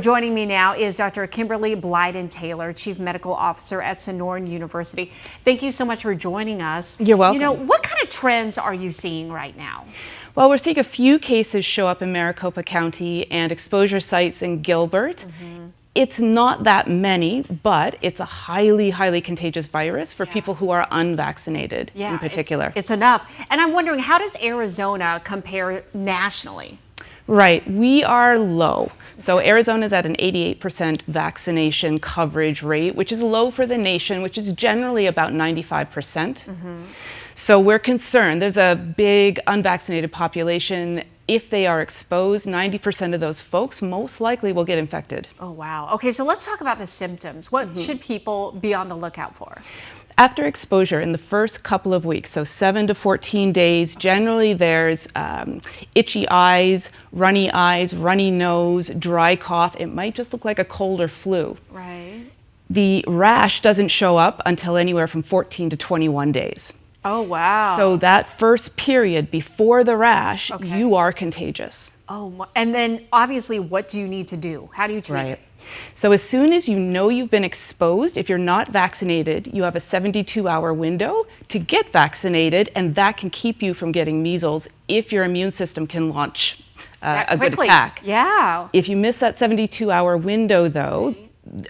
Joining me now is Dr. Kimberly Blyden-Taylor, Chief Medical Officer at Sonoran University. Thank you so much for joining us. You're welcome. You know, what kind of trends are you seeing right now? Well, we're seeing a few cases show up in Maricopa County and exposure sites in Gilbert. It's not that many, but it's a highly contagious virus for people who are unvaccinated in particular. It's enough. And I'm wondering, how does Arizona compare nationally? Right, we are low. So Arizona is at an 88% vaccination coverage rate, which is low for the nation, which is generally about 95%. So we're concerned. There's a big unvaccinated population. If they are exposed, 90% of those folks most likely will get infected. Oh, wow. Okay, so let's talk about the symptoms. What should people be on the lookout for? After exposure in the first couple of weeks, so 7 to 14 days, generally there's itchy eyes, runny nose, dry cough. It might just look like a cold or flu. Right. The rash doesn't show up until anywhere from 14 to 21 days. Oh, wow. So that first period before the rash, you are contagious. Oh, and then obviously, what do you need to do? How do you treat it? So as soon as you know you've been exposed, if you're not vaccinated, you have a 72-hour window to get vaccinated, and that can keep you from getting measles if your immune system can launch a good attack. Yeah. If you miss that 72-hour window, though,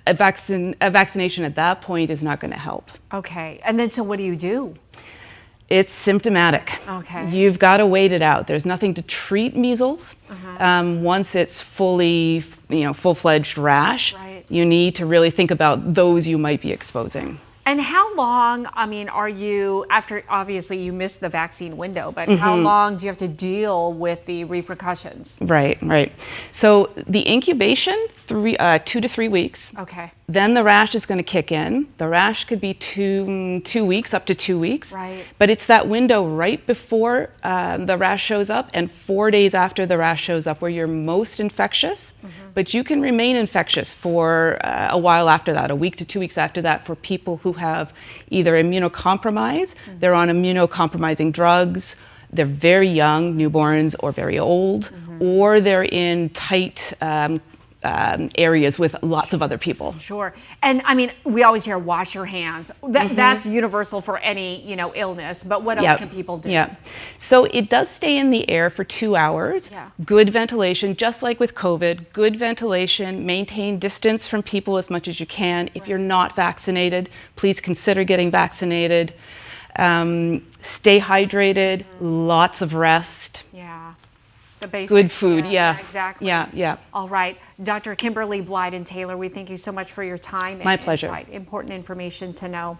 a vaccination at that point is not going to help. Okay. And then so what do you do? It's symptomatic. Okay. You've got to wait it out. There's nothing to treat measles. Once it's fully, full-fledged rash, you need to really think about those you might be exposing. And how long, are you, after obviously you missed the vaccine window, but how long do you have to deal with the repercussions? Right. So the incubation, 2 to 3 weeks. Okay. Then the rash is going to kick in. The rash could be two weeks, up to 2 weeks. Right. But it's that window right before the rash shows up and 4 days after the rash shows up where you're most infectious. But you can remain infectious for a while after that, a week to 2 weeks after that, for people who have either immunocompromised, they're on immunocompromising drugs, they're very young, newborns, or very old, or they're in tight areas with lots of other people. Sure. And we always hear wash your hands. That's universal for any, illness, but what else can people do? So it does stay in the air for 2 hours. Good ventilation, just like with COVID, good ventilation, maintain distance from people as much as you can. If you're not vaccinated, please consider getting vaccinated. Stay hydrated, lots of rest. The basics, good food, exactly. Yeah. All right, Dr. Kimberly Blyden-Taylor, we thank you so much for your time and My pleasure. insight. Important information to know.